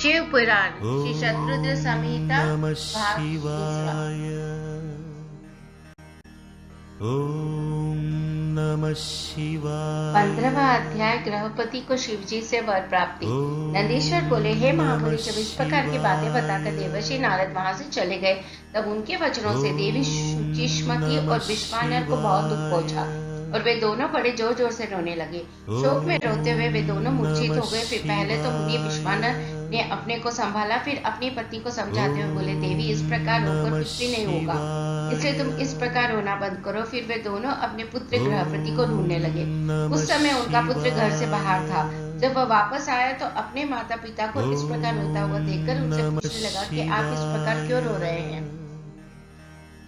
शिव पुराण श्री शत्रुद्र संहिता नमः भाग दूसरा। शिवाय। ओम नमः शिवाय। 15वां अध्याय। गृहपति को शिवजी से वर प्राप्ति। नंदीश्वर बोले, हे महामुनि, जब इस प्रकार की बातें बताकर देवर्षि नारद वहां से चले गए, तब उनके वचनों से देवी शुचिष्मति और विश्वानर को बहुत दुख पहुंचा और वे दोनों बड़े जोर जोर से रोने लगे। शोक में रोते हुए वे दोनों मूर्छित हो गए। फिर पहले तो मुनि विश्वानर ने अपने को संभाला, फिर अपनी पत्नी को समझाते हुए बोले, देवी, इस प्रकार रोकर कुछ भी नहीं होगा, इसलिए तुम इस प्रकार रोना बंद करो। फिर वे दोनों अपने पुत्र गृहपति को ढूंढने लगे। उस समय उनका पुत्र घर से बाहर था। जब वह वापस आया तो अपने माता पिता को इस प्रकार रोता हुआ देखकर उनसे पूछने लगा कि आप इस प्रकार क्यों रो रहे हैं।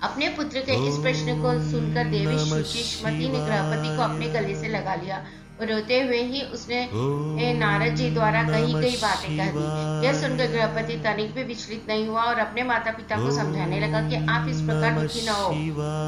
अपने पुत्र के इस प्रश्न को सुनकर देवी शुचिष्मति ने गृहपति को अपने गले से लगा लिया और रोते हुए ही उसने नारद जी द्वारा कही गई बातें कह दी। यह सुनकर गृहपति तनिक भी विचलित नहीं हुआ और अपने माता पिता को समझाने लगा कि आप इस प्रकार दुखी न हो।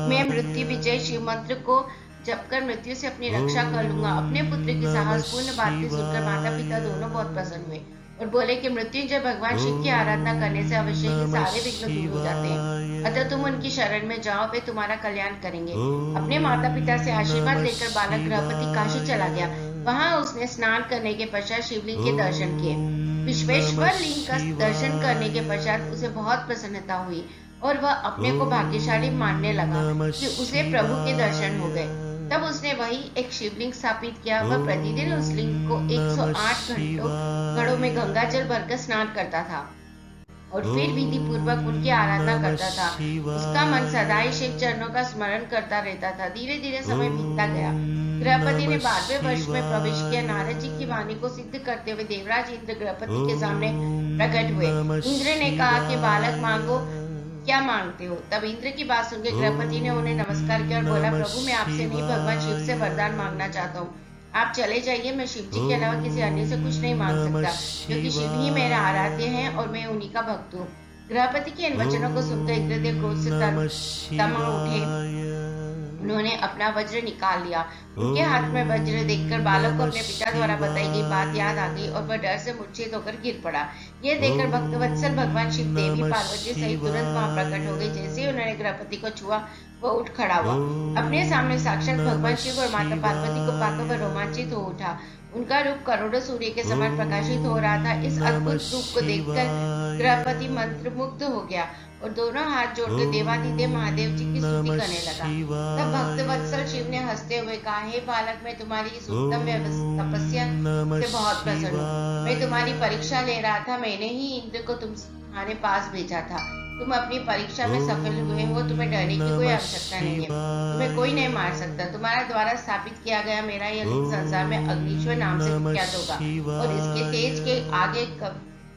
मैं मृत्यु विजय शिव मंत्र को जपकर मृत्यु से अपनी रक्षा कर लूंगा। अपने पुत्र की साहसपूर्ण बातें सुनकर माता पिता दोनों बहुत प्रसन्न हुए और बोले कि मृत्युंजय भगवान शिव की आराधना करने से अवश्य ही सारे विघ्न दूर हो जाते हैं, अतः तुम उनकी शरण में जाओ, वे तुम्हारा कल्याण करेंगे। अपने माता पिता से आशीर्वाद लेकर बालक गृहपति काशी चला गया। वहां उसने स्नान करने के पश्चात शिवलिंग के दर्शन किए। विश्वेश्वर लिंग का दर्शन करने के पश्चात उसे बहुत प्रसन्नता हुई और वह अपने को भाग्यशाली मानने लगा कि उसे प्रभु के दर्शन हो गए। तब उसने वही एक शिवलिंग स्थापित किया। वह प्रतिदिन उस लिंग को 108 घड़ों में गंगा जल भरकर स्नान करता था और फिर विधि पूर्वक उनकी आराधना करता था। उसका मन सदा ही शिव चरणों का स्मरण करता रहता था। धीरे धीरे समय बीतता गया। गृहपति ने 12वें वर्ष में प्रवेश किया। नारद जी की वाणी को सिद्ध करते हुए देवराज इंद्र गृहपति के सामने प्रकट हुए। इंद्र ने कहा कि बालक मांगो, क्या मांगते हो। तब इंद्र की बात सुनकर गृहपति ने उन्हें नमस्कार किया और बोला, प्रभु, मैं आपसे नहीं भगवान शिव से वरदान मांगना चाहता हूँ। आप चले जाइए, मैं शिव जी के अलावा किसी अन्य से कुछ नहीं मांग सकता, क्योंकि शिव ही मेरा आराध्य है और मैं उन्हीं का भक्त हूँ। गृहपति के इन वचनों को सुनकर इंद्रदेव क्रोध से तमा उठे। उन्होंने अपना वज्र निकाल लिया। उनके हाथ में वज्र देखकर बालक को अपने पिता द्वारा बताई गई बात याद आ गई और वह डर से मूर्छित होकर गिर पड़ा। यह देखकर भक्तवत्सल भगवान शिव देवी पार्वती सहित तुरंत वहां प्रकट हो गई। जैसे ही उन्होंने गृहपति को छुआ, वह उठ खड़ा हुआ। अपने सामने साक्षात भगवान शिव और माता पार्वती को पाकर वह रोमांचित हो उठा। उनका रूप करोड़ों सूर्य के समान प्रकाशित हो रहा था। इस अद्भुत रूप को देखकर गृहपति मंत्रमुग्ध हो गया और दोनों हाथ जोड़कर देवादिदेव महादेव जी की स्तुति करने लगा। तब भक्तवत्सल शिव ने हंसते हुए कहा, हे बालक, मैं तुम्हारी इस उत्तम तपस्या से बहुत प्रसन्न हूँ। मैं तुम्हारी परीक्षा ले रहा था। मैंने ही इंद्र को तुम्हारे पास भेजा था। तुम अपनी परीक्षा में सफल हुए हो। तुम्हें डरने की कोई आवश्यकता नहीं है। तुम्हें कोई नहीं मार सकता। तुम्हारा द्वारा स्थापित किया गया मेरा यह लिंग संसार में अग्निश्वर नाम से विख्यात होगा और इसके तेज के आगे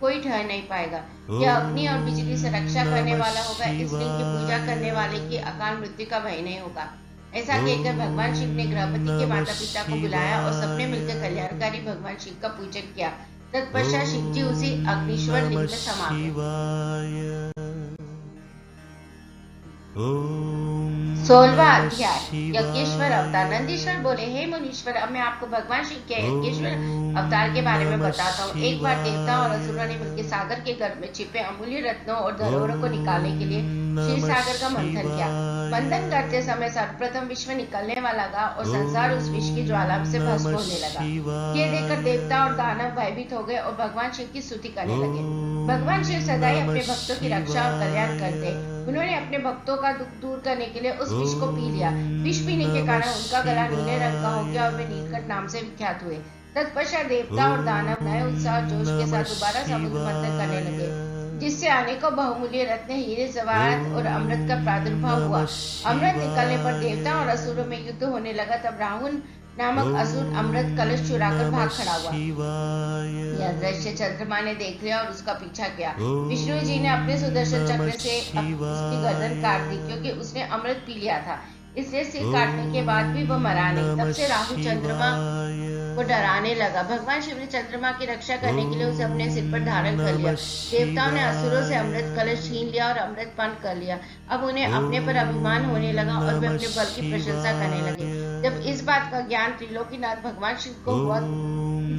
कोई ठहर नहीं पाएगा। यह अग्नि और बिजली से रक्षा करने वाला होगा। इस लिंग की पूजा करने वाले की अकाल मृत्यु का भय नहीं होगा। ऐसा कहकर भगवान शिव ने गृहपति के माता पिता को बुलाया और सबने मिलकर कल्याणकारी भगवान शिव का पूजन किया। तत्पश्चात शिव जी उसी अग्निश्वर लिंग में समा गए। 16वां अध्याय। यज्ञेश्वर अवतार। नंदीश्वर बोले, हे मुनीश्वर, अब मैं आपको भगवान शिव के यज्ञेश्वर अवतार के बारे में बताता हूँ। एक बार देवता और असुरों ने मिलकर सागर के गर्भ में छिपे अमूल्य रत्नों और धरोहरों को निकालने के लिए क्षीर सागर का मंथन किया। मंथन करते समय सर्वप्रथम विश्व निकलने वाला था और संसार उस विष की ज्वाला से भस्म होने लगा। ये देखकर देवता और दानव भयभीत हो गए और भगवान शिव की स्तुति करने लगे। भगवान शिव सदा ही अपने भक्तों की रक्षा और कल्याण करते। उन्होंने अपने भक्तों का दुख दूर करने के लिए उस विष को पी लिया। विष पीने के कारण उनका गला नीले रंग का हो गया और वे नीलकंठ नाम से विख्यात हुए। तत्पश्चात देवता और दानव नए उत्साह और जोश के साथ दोबारा समुद्र मंथन करने लगे, जिससे अनेकों बहुमूल्य रत्न, हीरे, जवाहरात और अमृत का प्रादुर्भाव हुआ। अमृत निकलने पर देवता और असुरों में युद्ध होने लगा। तब राहुल नामक असुर अमृत कलश चुराकर भाग खड़ा हुआ। यह दृश्य चंद्रमा ने देख लिया और उसका पीछा किया। विष्णु जी ने अपने सुदर्शन चक्र से उसकी गर्दन काट दी, क्योंकि उसने अमृत पी लिया था। इसलिए सिर काटने के बाद भी वह मरा नहीं। तब से राहु चंद्रमा को डराने लगा। भगवान शिव ने चंद्रमा की रक्षा करने के लिए उसे अपने सिर पर धारण कर लिया। देवताओं ने असुरों से अमृत कलश छीन लिया और अमृत पान कर लिया। अब उन्हें अपने पर अभिमान होने लगा और वे अपने बल की प्रशंसा करने लगे। जब इस बात का ज्ञान त्रिलोकीनाथ भगवान शिव को हुआ,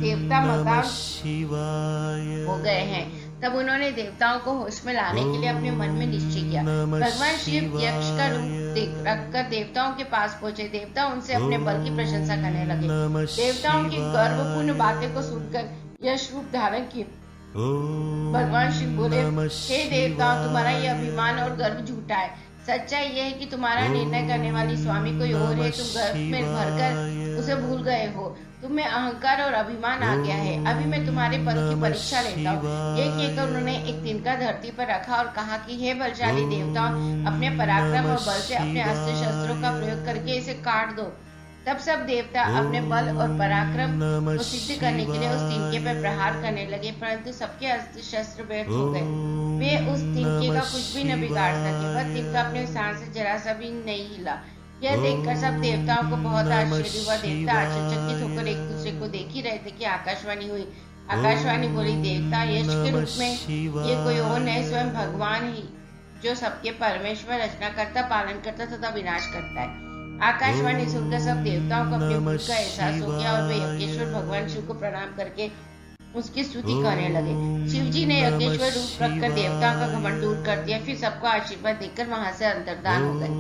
देवता मकान हो गए हैं, तब उन्होंने देवताओं को होश में लाने के लिए अपने मन में निश्चय किया। भगवान शिव यक्ष का रूप रखकर देवताओं के पास पहुंचे। देवता उनसे अपने बल की प्रशंसा करने लगे। देवताओं की गर्वपूर्ण बातें को सुनकर यश रूप धारण किए। भगवान शिव बोले, हे देवताओं, तुम्हारा ये अभिमान और गर्व झूठा है। सच्चाई यह है कि तुम्हारा निर्णय करने वाली स्वामी कोई और है। तुम गर्व में भरकर उसे भूल गए हो। तुम में अहंकार और अभिमान आ गया है। अभी मैं तुम्हारे पल की परीक्षा लेता हूँ। ये कहकर उन्होंने एक तिनका धरती पर रखा और कहा कि हे बलशाली देवताओं, अपने पराक्रम और बल से अपने अस्त्र शस्त्रों का प्रयोग करके इसे काट दो। तब सब देवता अपने बल और पराक्रम को सिद्ध करने के लिए उस तिनके पर प्रहार करने लगे, परंतु सबके अस्त्र शस्त्र व्यर्थ हो गए। वे उस तिनके का कुछ भी न बिगाड़ सके। वह तिनका अपने स्थान से जरा सा भी नहीं हिला। यह देखकर सब देवताओं को बहुत आश्चर्य हुआ। देवता आश्चर्यचकित होकर एक दूसरे को देख ही रहे थे कि आकाशवाणी हुई। आकाशवाणी बोली, देवता यश के रूप में ये कोई और नहीं, स्वयं भगवान ही, जो सबके परमेश्वर, रचनाकर्ता, पालन करता तथा विनाश करता है। आकाशवाणी सुनकर सब देवताओं को अपने भूल का एहसास हो गया और वे यज्ञेश्वर भगवान शिव को प्रणाम करके उसकी स्तुति करने लगे। शिव जी ने यज्ञेश्वर रूप रखकर देवताओं का घमंड दूर कर दिया। फिर सबको आशीर्वाद देकर वहां से अंतर्धान हो गए।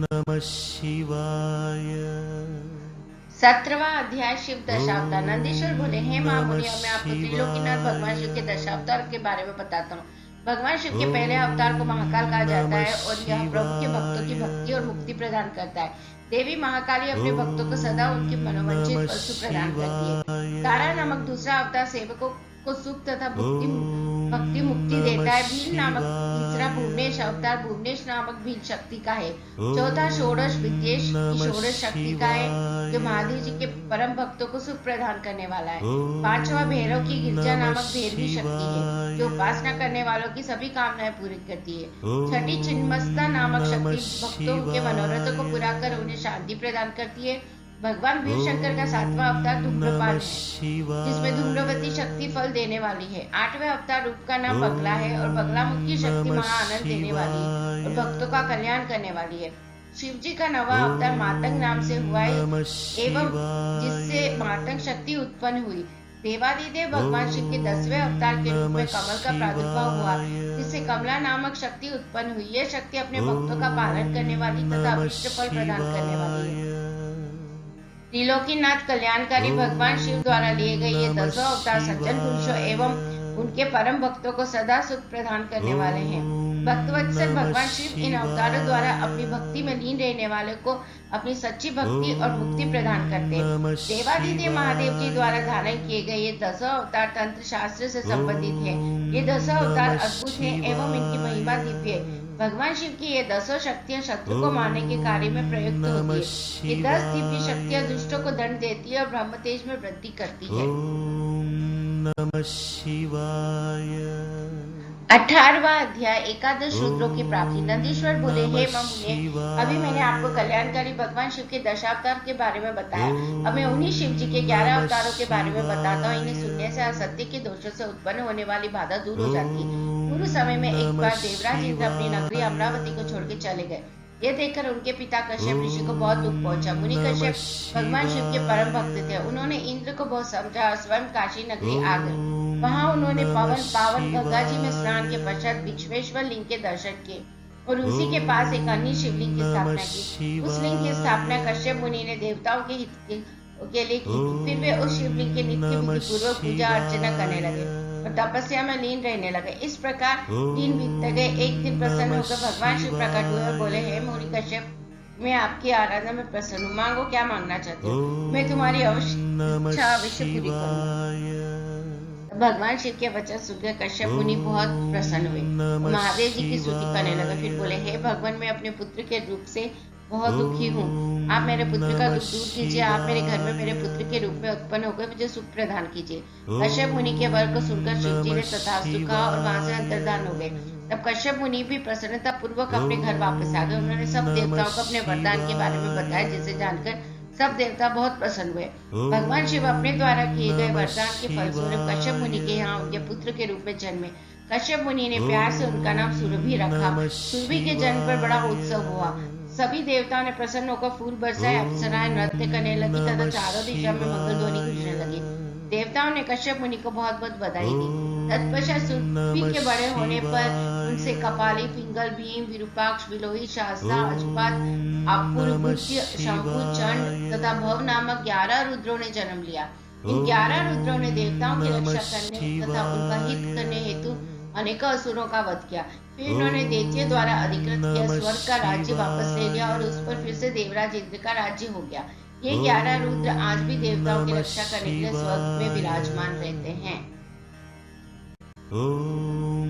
नमः शिवाय। 17वां अध्याय शिव दशावतार। नंदीश्वर बोले, हे महामुनि, मैं आपको त्रिलोकीनाथ भगवान शिव के दशावतार के बारे में बताता हूँ। भगवान शिव के पहले अवतार को महाकाल कहा जाता है और यह प्रभु के भक्तों की भक्ति और मुक्ति प्रदान करता है। देवी महाकाली अपने भक्तों को सदा उनकी मनोवांछित वस्तु प्रदान करती है। तारा नामक दूसरा अवतार सेवकों को सुख तथा भक्ति मुक्ति देता है। भील नामक तीसरा भुवनेश अवतार भुवनेश नामक भील शक्ति का है। चौथा षोडश विद्येश की षोडश शक्ति का है, जो महादेव जी के परम भक्तों को सुख प्रदान करने वाला है। पांचवा भैरव की गिरजा नामक भैरवी शक्ति है, जो उपासना करने वालों की सभी कामनाएं पूरी करती है। छठी छिन्नमस्ता नामक शक्ति भक्तों के मनोरथों को पूरा कर उन्हें शांति प्रदान करती है। भगवान भीम शंकर का 7वां अवतार धूम्रपान है, जिसमें धूम्रवती शक्ति फल देने वाली है। 8वें अवतार रूप का नाम बगला है और बगला मुख की शक्ति महा आनंद देने वाली है और भक्तों का कल्याण करने वाली है। शिव जी का 9वां अवतार मातंग नाम से हुआ है, एवं जिससे मातंग शक्ति उत्पन्न हुई। देवादिदेव भगवान शिव के 10वें अवतार के रूप में कमल का प्रादुर्भाव हुआ, जिससे कमला नामक शक्ति उत्पन्न हुई। यह शक्ति अपने भक्तों का पालन करने वाली तथा अभिष्ट फल प्रदान करने वाली है। त्रिलोकीनाथ कल्याणकारी भगवान शिव द्वारा लिए गए ये 10 अवतार सज्जन पुरुषों एवं उनके परम भक्तों को सदा सुख प्रदान करने वाले हैं। भक्तवत्सल भगवान शिव इन अवतारों द्वारा अपनी भक्ति में लीन रहने वाले को अपनी सच्ची भक्ति और मुक्ति प्रदान करते हैं। देवादिदेव महादेव जी द्वारा धारण किए गए ये 10 अवतार तंत्र शास्त्र से संबंधित है। ये 10 अवतार अद्भुत हैं एवं इनकी महिमा दिव्य है। भगवान शिव की ये 10 शक्तियां शत्रु को मारने के कार्य में प्रयुक्त होती है। ये 10 दिव्य शक्तियां दुष्टों को दंड देती है और ब्रह्म तेज में वृद्धि करती है। नमः शिवाय। 18वां अध्याय एकादश रुद्रों की प्राप्ति। नंदीश्वर बोले, हे महामुने, अभी मैंने आपको कल्याणकारी भगवान शिव के दशावतार के बारे में बताया। अब मैं उन्हीं शिव जी के 11 अवतारों के बारे में बताता हूँ। इन्हें सुनने से असत्य के दोषों से उत्पन्न होने वाली बाधा दूर हो जाती है। पूर्व समय में एक बार देवराज इंद्र अपनी नगरी अमरावती को छोड़ के चले गए। ये देखकर उनके पिता कश्यप ऋषि को बहुत दुख पहुंचा। मुनि कश्यप भगवान शिव के परम भक्त थे। उन्होंने इंद्र को बहुत समझा और स्वयं काशी नगरी आ गए। वहां उन्होंने पावन गंगा जी में स्नान के पश्चात विश्वेश्वर लिंग के दर्शन किए और उसी के पास एक अन्य शिवलिंग की स्थापना की। उस लिंग की स्थापना कश्यप मुनि ने देवताओं के हित के लिए की। फिर वे उस शिवलिंग के नित्य विधि पूर्वक पूजा अर्चना करने लगे और तपस्या में लीन रहने लगे। इस प्रकार दिन बीतते गए। एक दिन प्रसन्न होकर भगवान शिव प्रकट हुए और बोले, हे मुनि कश्यप, मैं आपकी आराधना में प्रसन्न हूँ। मांगो, क्या मांगना चाहते हो, मैं तुम्हारी इच्छा अवश्य पूरी करूंगा। भगवान शिव के वचन सुनकर कश्यप मुनि बहुत प्रसन्न हुए, महादेव जी की स्तुति करने लगे। फिर बोले, हे भगवान, मैं अपने पुत्र के रूप से बहुत दुखी हूँ। आप मेरे पुत्र का दुख दूर कीजिए। आप मेरे घर में मेरे पुत्र के रूप में उत्पन्न होकर मुझे सुख प्रदान कीजिए। कश्यप मुनि के वर को सुनकर शिव जी ने तथास्तु कहा और वहां से अंतर्धान हो गए। तब कश्यप मुनि भी प्रसन्नता पूर्वक अपने घर वापस आ गए। उन्होंने सब देवताओं को अपने वरदान के बारे में बताया, जिसे जानकर सब देवता बहुत प्रसन्न हुए। भगवान शिव अपने द्वारा किए गए वरदान के फलस्वरूप कश्यप मुनि के यहाँ उनके पुत्र के रूप में जन्मे। कश्यप मुनि ने प्यार से उनका नाम सुरभि रखा। सुरभि के जन्म पर बड़ा उत्सव हुआ। सभी देवताओं ने प्रसन्न होकर फूल बरसाए, अप्सराएं नृत्य करने लगी तथा चारों दिशा में मंगल ध्वनि गूंजने लगी। देवताओं ने कश्यप मुनि को बहुत बहुत बधाई दी तत्पश्चात सुरभि के बड़े होने पर उनसे कपाली, पिंगल, भीम, विरूपाक्ष, विलोही, शास्ता, अजुपात, अपुरुभुत्य, शंभु, चंड तथा भव नामक 11 रुद्रों ने जन्म लिया। इन 11 रुद्रों ने देवताओं की रक्षा करने तथा उनका हित करने हेतु अनेकों असुरों का वध किया। फिर उन्होंने दैत्यों द्वारा अधिकृत किया स्वर्ग का राज्य वापस ले लिया और उस पर फिर से देवराज इंद्र का राज्य हो गया। ये 11 रुद्र आज भी देवताओं की रक्षा करने के लिए स्वर्ग में विराजमान रहते हैं। ओम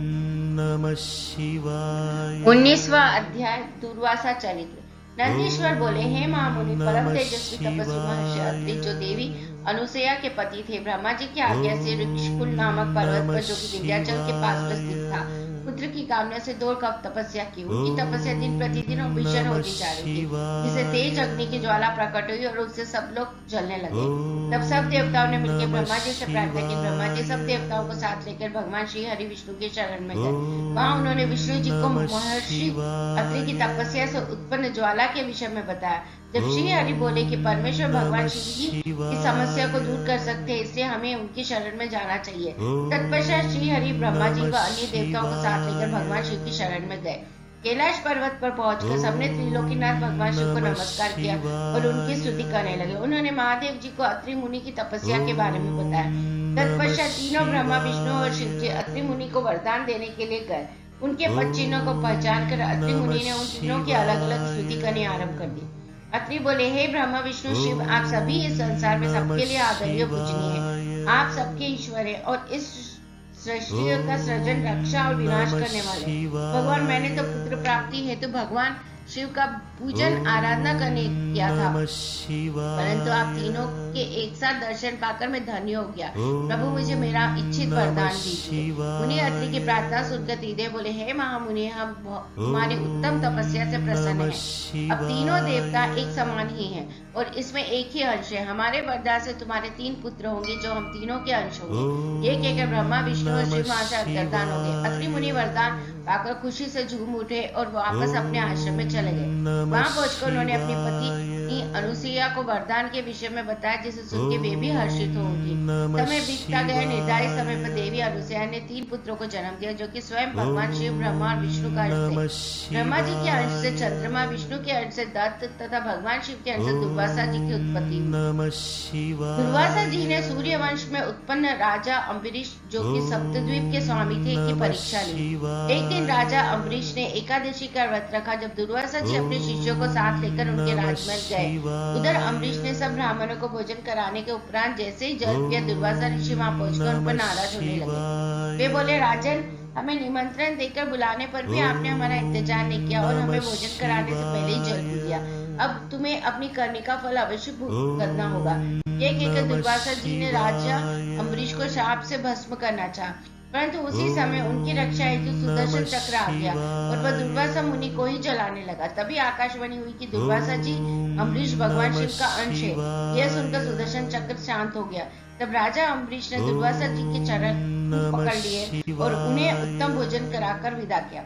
नमः शिवाय। 19वां अध्याय दुर्वासा चरित्र। नंदीश्वर बोले, हे महामुनि, परम तेजस्वी तपस्वी महर्षि अत्रि, जो देवी अनुसुईया के पति थे, ब्रह्मा जी की आज्ञा से ऋक्षकुल नामक पर्वत पर, जो कि विंध्याचल के पास में स्थित था, पुत्र की कामना से 2 कप तपस्या की। उनकी तपस्या दिन प्रतिदिन भीषण होती जा रही थी, जिससे तेज अग्नि की ज्वाला प्रकट हुई और उससे सब लोग जलने लगे। तब सब देवताओं ने मिलकर ब्रह्मा जी से प्रार्थना की। ब्रह्मा जी सब देवताओं को साथ लेकर भगवान श्री हरि विष्णु के शरण में गए। वहाँ उन्होंने विष्णु जी को महर्षि अत्रि की तपस्या से उत्पन्न ज्वाला के विषय में बताया। जब श्री हरि बोले कि परमेश्वर भगवान शिव जी की समस्या को दूर कर सकते हैं, इसलिए हमें उनकी शरण में जाना चाहिए। तत्पश्चात श्री हरि ब्रह्मा जी व अन्य देवताओं को साथ लेकर भगवान शिव की शरण में गए। कैलाश पर्वत पर पहुंचकर सबने त्रिलोकीनाथ भगवान शिव को नमस्कार किया और उनकी स्तुति करने लगे। उन्होंने महादेव जी को अत्रि मुनि की तपस्या के बारे में बताया। तत्पश्चात तीनों ब्रह्मा, विष्णु और शिव जी अत्रि मुनि को वरदान देने के लिए गए। उनके पद चिन्हों को पहचान कर अत्रि मुनि ने उन तीनों की अलग अलग स्तुति करनी आरम्भ कर दी। अत्रि बोले, हे ब्रह्मा, विष्णु, शिव, आप सभी इस संसार में सबके लिए आदरणीय पूजनीय हैं। आप सबके ईश्वर हैं और इस सृष्टि का सृजन, रक्षा और विनाश करने वाले। भगवान, मैंने तो पुत्र प्राप्ति हेतु भगवान शिव का पूजन आराधना करने किया था, परंतु आप तीनों के एक साथ दर्शन पाकर मैं धन्य हो गया। प्रभु, मुझे मेरा इच्छित वरदान दीजिए। मुनि अत्रि की प्रार्थना सुनकर त्रिदेव बोले, हे महामुनि, हम तुम्हारी उत्तम तपस्या से प्रसन्न हैं। अब तीनों देवता एक समान ही हैं और इसमें एक ही अंश है। हमारे वरदान से तुम्हारे 3 पुत्र होंगे जो हम तीनों के अंश होंगे। ये कहकर ब्रह्मा, विष्णु और शिव वहां से अंतर्धान हो गए। अत्रि मुनि वरदान पाकर खुशी से झूम उठे और वापस अपने आश्रम में चले गए। वहां पहुंचकर उन्होंने अपनी पत्नी अनुसुईया को वरदान के विषय में बताया, जिसे सुन के वे भी हर्षित हो उठी। समय बीतता गया। निर्धारित समय पर देवी अनुसुईया ने 3 पुत्रों को जन्म दिया, जो कि स्वयं भगवान शिव, ब्रह्मा और विष्णु का अंश थे। ब्रह्मा जी के अंश से चंद्रमा, विष्णु के अंश से दत्त तथा भगवान शिव के अंश से दुर्वासा जी की उत्पत्ति हुई। दुर्वासा जी ने सूर्य वंश में उत्पन्न राजा अम्बरीश, जो कि सप्तद्वीप के स्वामी थे, की परीक्षा ली। एक दिन राजा अम्बरीश ने एकादशी का व्रत रखा। जब दुर्वासा जी अपने शिष्यों को साथ लेकर उनके राजमहल गए, उधर अम्बरीश ने सब ब्राह्मणों को भोजन कराने के उपरांत जैसे ही जल पिया, दुर्वासा ऋषि वहां पहुंचकर उन पर नाराज होने लगे। वे बोले, राजन, हमें निमंत्रण देकर बुलाने पर भी आपने हमारा इंतजार नहीं किया और हमें भोजन कराने से पहले ही जल पी लिया। अब तुम्हें अपनी करनी का फल अवश्य भुगतना होगा। ये कहकर दुर्वासा जी ने राजा अम्बरीश को शाप से भस्म करना चाहा, परंतु उसी समय उनकी रक्षा हेतु सुदर्शन चक्र आ गया और वह दुर्वासा मुनि को ही जलाने लगा। तभी आकाशवाणी हुई कि दुर्वासा जी अम्बरीश भगवान शिव का अंश है। यह सुनकर सुदर्शन चक्र शांत हो गया। तब राजा अम्बरीश ने दुर्वासा जी के चरण पकड़ लिए और उन्हें उत्तम भोजन कराकर विदा किया।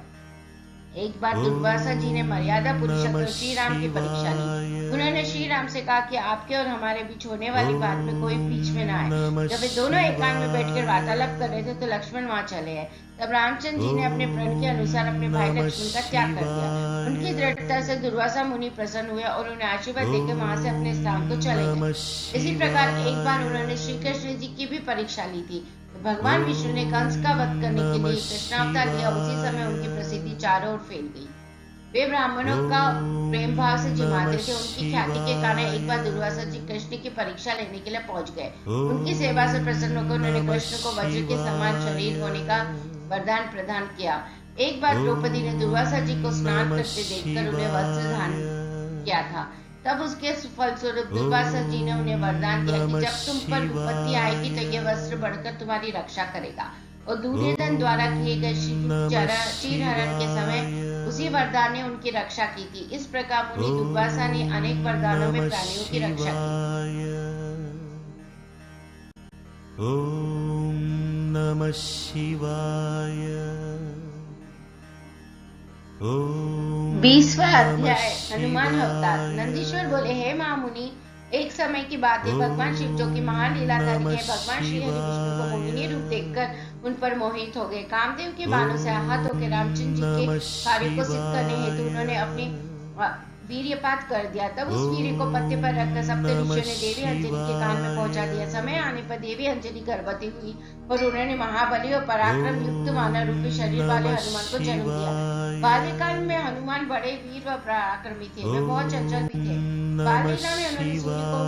एक बार दुर्वासा जी ने मर्यादा पुरुषोत्तम श्री राम की परीक्षा ली। उन्होंने श्री राम से कहा कि आपके और हमारे बीच होने वाली बात में कोई बीच में ना आए। जब वे दोनों एकांत में बैठकर वार्तालाप कर रहे थे तो लक्ष्मण वहां चले आए। तब रामचंद्र जी ने अपने प्रण के अनुसार अपने भाई लक्ष्मण का त्याग कर दिया। उनकी दृढ़ता से दुर्वासा मुनि प्रसन्न हुए और उन्हें आशीर्वाद देकर वहां से अपने स्थान को चले गए। इसी प्रकार एक बार उन्होंने श्री कृष्ण जी की भी परीक्षा ली थी। भगवान विष्णु ने कंस का वध करने के लिए कृष्णावतार लिया। उसी समय उनकी प्रसिद्धि चारों ओर फैल गई। वे ब्राह्मणों का प्रेम भाव से जिमाते थे। उनकी ख्याति के कारण एक बार दुर्वासा जी कृष्ण की परीक्षा लेने के लिए पहुंच गए। उनकी सेवा से प्रसन्न होकर उन्होंने कृष्ण को वज्र के समान शरीर होने का वरदान प्रदान किया। एक बार द्रौपदी ने दुर्वासा जी को स्नान करते देखकर उन्हें वस्त्र दान किया था। तब उसके फलस्वरूप दुर्वासा जी ने उन्हें वरदान दिया कि जब तुम पर विपत्ति आएगी तो यह वस्त्र बढ़कर तुम्हारी रक्षा करेगा। और दुर्योधन द्वारा किए गए चीरहरण के समय उसी वरदान ने उनकी रक्षा की थी। इस प्रकार मुनि दुर्वासा ने अनेक वरदानों में प्राणियों की रक्षा की। ओम नमः शिवाय। 20वां अध्याय हनुमान अवतार। नंदीश्वर बोले, हे महामुनि, एक समय की बात है, भगवान शिव जो कि महान लीलाधारी है, भगवान श्री हरि विष्णु को मोहिनी रूप देखकर उन पर मोहित हो गए। कामदेव के बाणों से आहत होकर रामचंद्र जी के कार्य को सिद्ध करने हेतु उन्होंने अपनी वीर्यपात कर दिया। तब उस वीर्य को पत्ते पर रखकर सप्त ऋषियों ने देवी अंजलि के कान में पहुंचा दिया। समय आने पर देवी अंजलि गर्भवती हुई और उन्होंने महाबली और पराक्रम युक्त मानव रूपी शरीर वाले हनुमान को जन्म दिया। बाल्यकाल में हनुमान बड़े वीर व पराक्रमी थे, वे बहुत चंचल भी थे। बाल्यकाल में उन्होंने सूर्य को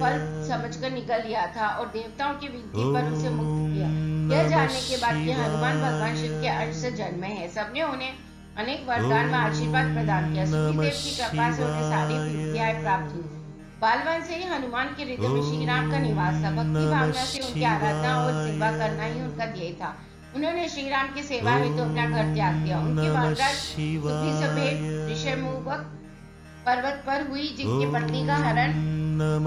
फल समझकर निगल लिया था और देवताओं की विनती पर उसे मुक्त किया। यह जानने के बाद कि हनुमान भगवान शिव के अंश से जन्मे हैं, सबने उन्हें अनेक वरदान में आशीर्वाद प्रदान किया। सुग्रीदेव की कृपा से उन्हें सारी विद्याएं प्राप्त हुई। बालवन से ही हनुमान के हृदय में श्री राम का निवास था। भक्ति भावना से उनकी आराधना और सेवा करना ही उनका ध्येय था। उन्होंने श्री राम की सेवा हेतु अपना घर त्याग दिया। उनकी वार्ता सुग्रीव से भेंट ऋषिमुख पर्वत पर हुई, जिनकी पत्नी का हरण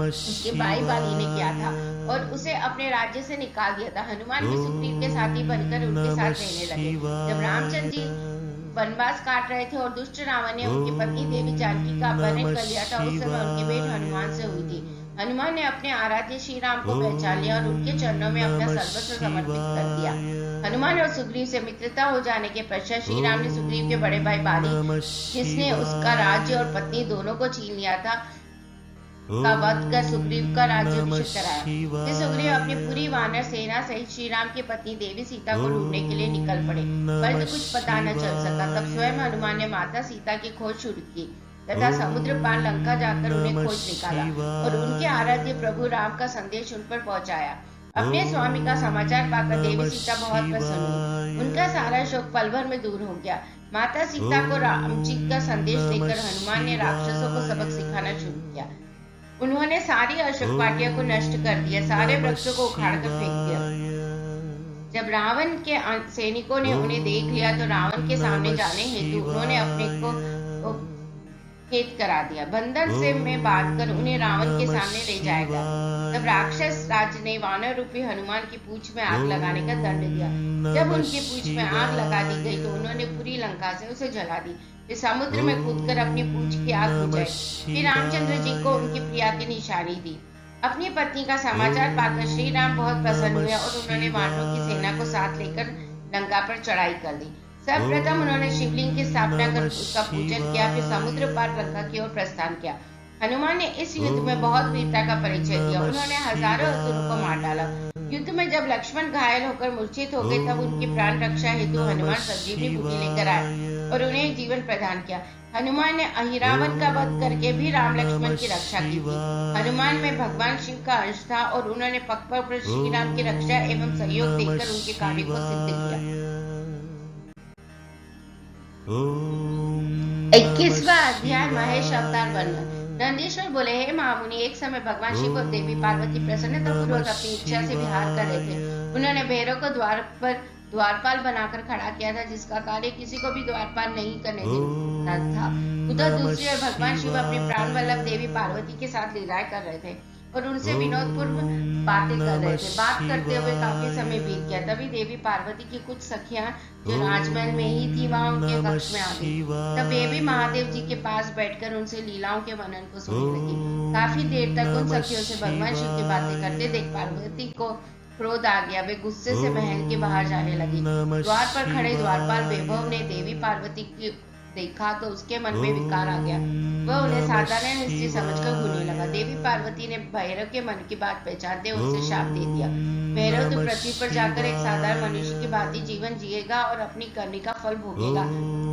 उसके भाई बाली ने किया था और उसे अपने राज्य से निकाल दिया था। हनुमान भी सुग्रीव के साथी बनकर उनके साथ रहने लगे। जब रामचंद्र जी वनवास काट रहे थे और दुष्ट रावण ने उनकी पत्नी देवी जानकी का अपहरण कर लिया था, उस समय उनकी भेंट हनुमान से हुई थी। हनुमान ने अपने आराध्य श्री राम को पहचान लिया और उनके चरणों में अपना सर्वस्व समर्पित कर दिया। हनुमान और सुग्रीव से मित्रता हो जाने के पश्चात श्री राम ने सुग्रीव के बड़े भाई बाली, जिसने उसका राज्य और पत्नी दोनों को छीन लिया था, का वध कर सुग्रीव का राज्याभिषेक कराया। फिर सुग्रीव अपनी पूरी वानर सेना सहित श्री राम की पत्नी देवी सीता को ढूंढने के लिए निकल पड़े, परंतु कुछ पता न चल सका। तब स्वयं हनुमान ने माता सीता की खोज शुरू की तथा समुद्र पार लंका जाकर उन्हें खोज निकाला और उनके आराध्य प्रभु राम का संदेश उन पर पहुंचाया। अपने स्वामी का समाचार पाकर देवी सीता बहुत प्रसन्न हुई। उनका सारा शोक पल भर में दूर हो गया। माता सीता को राम जी का संदेश देकर हनुमान ने राक्षसों को सबक सिखाना शुरू किया। उन्होंने सारी अशोक वाटिया को नष्ट कर दिया, सारे वृक्षों को उखाड़कर फेंक दिया। जब रावण के सैनिकों ने उन्हें देख लिया तो रावण के सामने जाने हेतु उन्होंने अपने को खेत करा दिया। बंधन से में बांधकर उन्हें रावण के सामने ले जाएगा। तब राक्षस राज ने वानर रूपी हनुमान की पूंछ में आग लगाने का दंड दिया। जब उनकी पूंछ में आग लगा दी गई तो उन्होंने पूरी लंका से उसे जला दी। वे समुद्र में कूदकर अपनी पूंछ की आग बुझाई। फिर रामचंद्र जी को उनकी प्रिया की निशानी दी। अपनी पत्नी का समाचार पाकर श्री राम बहुत प्रसन्न हुए और उन्होंने वानरों की सेना को साथ लेकर लंका पर चढ़ाई कर दी। सर्वप्रथम उन्होंने शिवलिंग की स्थापना कर उसका पूजन किया, फिर समुद्र पार लंका की ओर प्रस्थान किया। हनुमान ने इस युद्ध में बहुत वीरता का परिचय दिया। उन्होंने हजारों असुरों को मार डाला। युद्ध में जब लक्ष्मण घायल होकर मूर्छित हो गए तब उनकी प्राण रक्षा हेतु हनुमान संजीवनी बूटी लेकर आए और उन्हें जीवन प्रदान किया। हनुमान ने अहिरावण का वध करके भी राम लक्ष्मण की रक्षा की थी। हनुमान में भगवान शिव का अंश था और उन्होंने पग पर श्री राम की रक्षा एवं सहयोग देकर उनके कार्य को सिद्ध किया। 21वां अध्याय महेश अवतार वर्णन। नंदीश्वर बोले, हे महामुनि, एक समय भगवान शिव और देवी पार्वती प्रसन्नता पूर्वक अपनी इच्छा से विहार कर रहे थे। उन्होंने भैरव को द्वार पर द्वारपाल बनाकर खड़ा किया था, जिसका कार्य किसी को भी द्वारपाल नहीं करने देना था। उधर दूसरी ओर भगवान शिव अपनी प्राण वल्लभ देवी पार्वती के साथ लीलाएं कर रहे थे और उनसे विनोदपूर्ण बातें कर रहे थे। बात करते हुए काफी समय बीत गया। तभी देवी पार्वती की कुछ सखियां जो राजमहल में ही थी वहां उनके कक्ष में आ गई। तब वे भी महादेव जी के पास बैठकर उनसे लीलाओं के वर्णन को सुनने लगी। काफी देर तक उन सखियों से भगवान शिव की बातें करते देख पार्वती को क्रोध आ गया। वे गुस्से से महल के बाहर जाने लगी। द्वार पर खड़े द्वारपाल वैभव ने देवी पार्वती की देखा तो उसके मन में विकार आ गया। वह उन्हें साधारण स्त्री समझकर घूरने लगा। देवी पार्वती ने भैरव के मन की बात पहचानते उसे शाप दे दिया। भैरव तो पृथ्वी पर जाकर एक साधारण मनुष्य की भांति जीवन जिएगा और अपनी करनी का फल भोगेगा।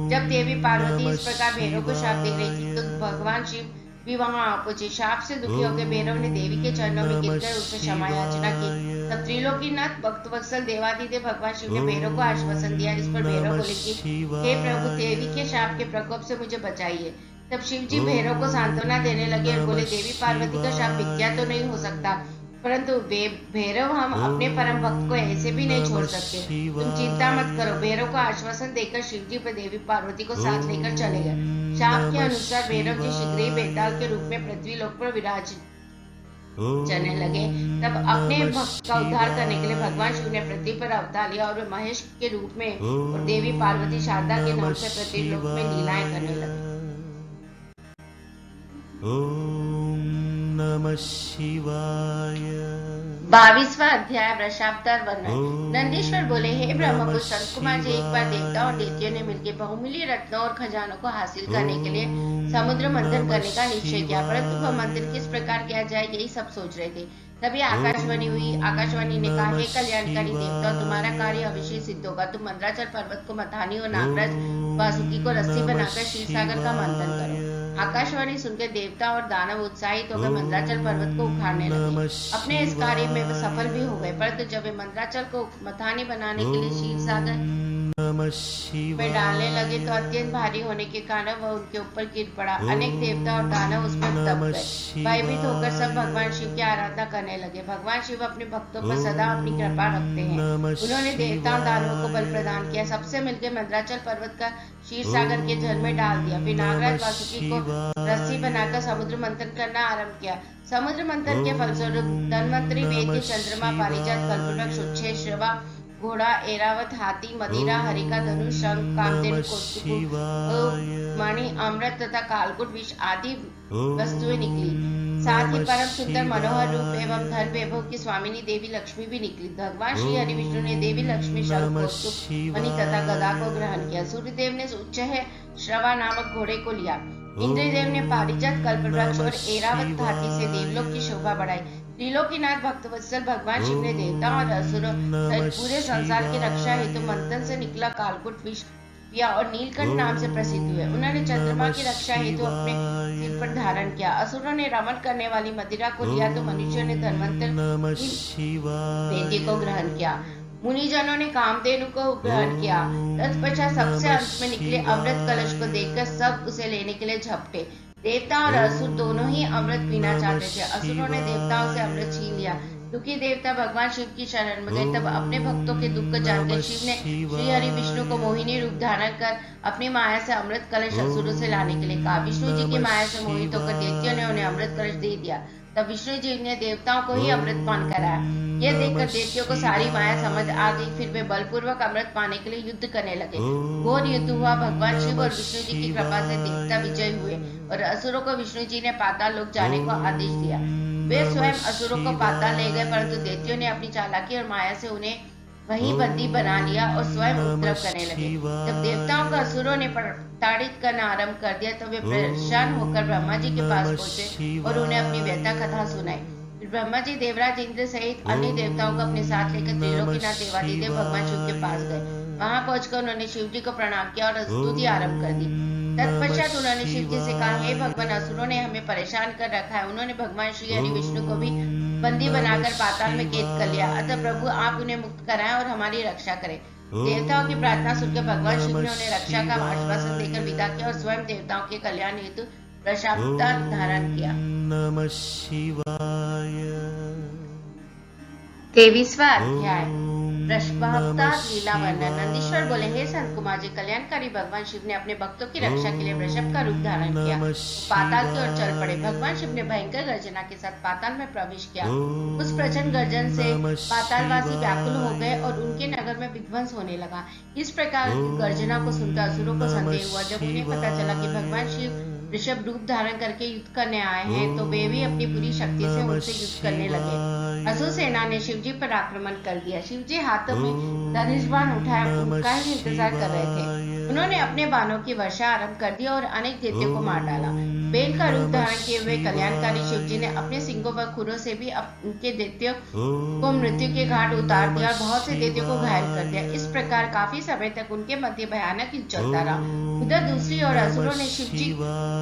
जब देवी पार्वती इस प्रकार भैरव को शाप दे रही थी तो भगवान शिव भी वहां आ पहुंचे। शाप से दुखी होकर भैरव ने देवी के चरणों में गिरकर उससे क्षमा याचना की। तब त्रिलोकीनाथ भक्तवत्सल देवादिदेव भगवान शिव ने भैरव को आश्वासन दिया। इस पर भैरव बोले कि हे प्रभु, देवी के शाप के प्रकोप से मुझे बचाइए। तब शिव जी भैरव को सांत्वना देने लगे और बोले, देवी पार्वती का शाप मिथ्या तो नहीं हो सकता, परंतु भैरव हम अपने परम भक्त को ऐसे भी नहीं छोड़ सकते। तुम चिंता मत करो। भैरव को आश्वासन देकर शिव जी पर देवी पार्वती को साथ लेकर चले गए। शाप के अनुसार भैरव जी शीघ्र ही बेताल के रूप में पृथ्वी लोक पर विराज चलने लगे। तब अपने भक्त का उद्धार करने के लिए भगवान शिव ने पृथ्वी पर अवतार लिया और वे महेश के रूप में और देवी पार्वती शारदा के नाम से पृथ्वी लोक में लीलाएं करने लगे। नमः शिवाय। 22वां अध्याय वृषावतार वर्णन। नंदीश्वर बोले, हे ब्रह्मपुत्र संत कुमार जी, एक बार देवता और देवियों ने मिलकर बहुमूल्य रत्नों और खजानों को हासिल करने के लिए समुद्र मंथन करने का निश्चय किया, परंतु वह मंथन किस प्रकार किया जाए यही सब सोच रहे थे। तभी आकाशवाणी हुई। आकाशवाणी ने कहा, हे कल्याणकारी देवता, तुम्हारा कार्य अवश्य सिद्ध होगा। तुम मंदराचल पर्वत को मथानी और नागराज वासुकी को रस्सी बनाकर क्षीरसागर का मंथन करो। आकाशवाणी सुनकर देवता और दानव उत्साहित होकर मंदराचल पर्वत को उखाड़ने लगे। अपने इस कार्य में वे सफल भी हो गए, परंतु जब वे मंदराचल को मथानी बनाने के लिए क्षीरसागर में डालने लगे तो अत्यंत भारी होने के कारण वह उनके ऊपर गिर पड़ा। अनेक देवता और दानव उसमें दब गए। भयभीत होकर सब भगवान शिव की आराधना करने लगे। भगवान शिव अपने भक्तों पर सदा अपनी कृपा रखते हैं। उन्होंने देवता और दानवों को बल प्रदान किया। सबसे मिलकर मंदराचल पर्वत का क्षीरसागर के जल में डाल दिया। फिर नागराज वासुकी को रस्सी बनाकर समुद्र मंथन करना आरंभ किया। समुद्र मंथन के फलस्वरूप धन्वंतरी, वेद, चंद्रमा, पारिजात, कल्पवृक्ष, उच्छेद, श्रवा, घोड़ा, ऐरावत, हाथी, मदिरा, हरिका, धनुष, शंख, कामधेनु, कौस्तुभ, मणि, अमृत तथा कालकूट विष आदि वस्तुएं निकली। साथ ही परम सुंदर मनोहर रूप एवं धन वैभव की स्वामिनी देवी लक्ष्मी भी निकली। भगवान श्री हरि विष्णु ने देवी लक्ष्मी, शंख, कौस्तुभ, मणि तथा गदा को ग्रहण किया। सूर्यदेव ने उच्चैः श्रवा नामक घोड़े को लिया। इंद्रदेव ने पारिजात, कल्पवृक्ष और ऐरावत हाथी से देवलोक की शोभा बढ़ाई। त्रिलोकीनाथ भक्तवत्सल भगवान शिव ने देवता और असुरों सहित पूरे संसार की रक्षा हेतु मंथन से निकला कालकूट विष पिया और नीलकंठ नाम से प्रसिद्ध हुए। उन्होंने चंद्रमा की रक्षा हेतु अपने सिर पर धारण किया। असुरों ने रमण करने वाली मदिरा को लिया तो मनुष्यों ने धन्वंतर वेदी को ग्रहण किया। मुनिजनों ने कामधेनु को ग्रहण किया। तत्पश्चात सबसे अंत में निकले अमृत कलश को देखकर सब उसे लेने के लिए झपटे। देवता और असुर दोनों ही अमृत पीना चाहते थे। असुरों ने देवताओं से अमृत छीन लिया। दुखी देवता भगवान शिव की शरण में गए। तब अपने भक्तों के दुख को जानकर शिव ने श्री हरि विष्णु को मोहिनी रूप धारण कर अपनी माया से अमृत कलश असुरों से लाने के लिए कहा। विष्णु जी की माया से मोहित होकर दैत्यों ने उन्हें अमृत कलश दे दिया। तब विष्णु जी ने देवताओं को ही अमृत पान कराया। यह देखकर दैत्यों को सारी माया समझ आ गई। फिर वे बलपूर्वक अमृत पाने के लिए युद्ध करने लगे। घोर युद्ध हुआ। भगवान शिव और विष्णु जी की कृपा से देवता विजय हुए और असुरों को विष्णु जी ने पाताल लोक जाने को आदेश दिया। वे स्वयं असुरों को पाताल ले गए, परंतु दैत्यों ने अपनी चालाकी और माया से उन्हें वहीं बंदी बना लिया और स्वयं उपद्रव करने लगे। जब देवताओं को असुरों ने प्रताड़ित करना आरंभ कर दिया तो वे परेशान होकर ब्रह्मा जी के पास पहुंचे और उन्हें अपनी व्यथा कथा सुनाई। फिर ब्रह्मा जी देवराज इंद्र सहित अन्य देवताओं को अपने साथ लेकर त्रिलोकीनाथ देवादिदेव भगवान शिव के पास गए। वहां पहुंचकर उन्होंने शिव जी को प्रणाम किया और स्तुति आरंभ कर दी। तत्पश्चात उन्होंने शिव जी से कहा, हे भगवान, असुरों ने हमें परेशान कर रखा है। उन्होंने भगवान श्री हरि विष्णु को भी बंदी बनाकर पाताल में कैद कर लिया। अतः प्रभु आप उन्हें मुक्त कराएं और हमारी रक्षा करें। देवताओं की प्रार्थना सुनकर भगवान शिव ने उन्हें रक्षा का आश्वासन देकर विदा किया और स्वयं देवताओं के कल्याण हेतु वृषावतार धारण किया। नमः शिवाय। 23वां अध्याय वृषभावतार लीला वर्णन। नंदीश्वर बोले, हे संत कुमार जी, कल्याणकारी भगवान शिव ने अपने भक्तों की रक्षा के लिए वृषभ का रूप धारण किया। पाताल की ओर चल पड़े। भगवान शिव ने भयंकर गर्जना के साथ पाताल में प्रवेश किया। उस प्रचंड गर्जन से पातालवासी व्याकुल हो गए और उनके नगर में विध्वंस होने लगा। इस प्रकार की गर्जना को सुनकर असुरों को संदेह हुआ। जब उन्हें पता चला कि भगवान शिव ऋषभ रूप धारण करके युद्ध करने आए हैं तो वे भी अपनी पूरी शक्ति से उनसे युद्ध करने लगे। असुर सेना ने शिवजी पर आक्रमण कर दिया। शिवजी हाथों में धनुष बाण उठाए उनका ही इंतजार कर रहे थे। उन्होंने अपने बाणों की वर्षा आरंभ कर दी और अनेक दैत्यों को मार डाला। बेल का रूप धारण किए हुए कल्याणकारी शिवजी ने अपने सिंगों व खुरों से भी उनके दैत्यों को मृत्यु के घाट उतार दिया और बहुत से दैत्यों को घायल कर दिया। इस प्रकार काफी समय तक उनके मध्य भयानक युद्ध चलता रहा। उधर दूसरी ओर असुरों ने शिवजी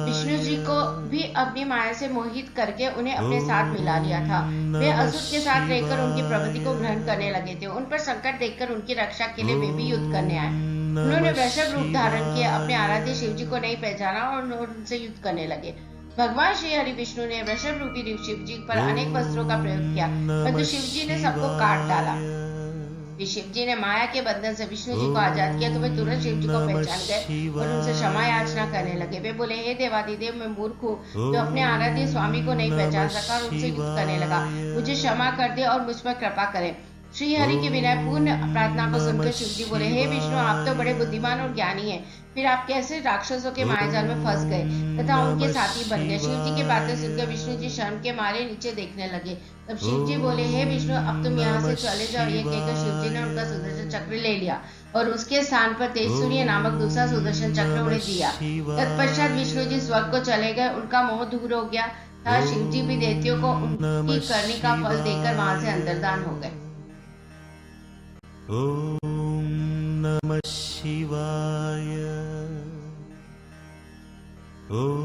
विष्णु जी को भी अपनी माया से मोहित करके उन्हें अपने साथ मिला लिया था। वे असुर के साथ रहकर उनकी प्रवृत्ति को ग्रहण करने लगे थे। उन पर संकट देखकर उनकी रक्षा के लिए वे भी युद्ध करने आए। उन्होंने वृषभ रूप धारण किया, अपने आराध्य शिव जी को नहीं पहचाना और उनसे युद्ध करने लगे। भगवान श्री हरि विष्णु ने वृषभ रूपी शिव जी पर अनेक वस्त्रों का प्रयोग किया, परंतु शिव जी ने सबको काट डाला। शिव जी ने माया के बंधन से विष्णु जी को आजाद किया तो वे तुरंत शिव जी को पहचान गए और उनसे क्षमा याचना करने लगे। वे बोले, हे देवादिदेव, मैं मूर्ख हूँ जो अपने आराध्य स्वामी को नहीं पहचान सका और उनसे युद्ध करने लगा। मुझे क्षमा कर दे और मुझ पर कृपा करें। श्री हरि की विनय पूर्ण प्रार्थना को सुनकर शिव जी बोले, हे विष्णु, आप तो बड़े बुद्धिमान और ज्ञानी हैं, फिर आप कैसे राक्षसों के मायाजाल में फंस गए तथा उनके साथी बन गए। शिव जी की बातें सुनकर विष्णु जी शर्म के मारे नीचे देखने लगे। तब शिव जी बोले, हे विष्णु, अब तुम यहाँ से चले जाओ। ये कहकर शिव जी ने उनका सुदर्शन चक्र ले लिया और उसके स्थान पर तेजसूर्य नामक दूसरा सुदर्शन चक्र उन्हें दिया। तत्पश्चात विष्णु जी स्वर्ग को चले गए। उनका मोह दूर हो गया था। शिव जी भी दैत्यों को उनकी करनी का फल देकर वहां से अंतर्धान हो गए। ॐ नमः शिवाय।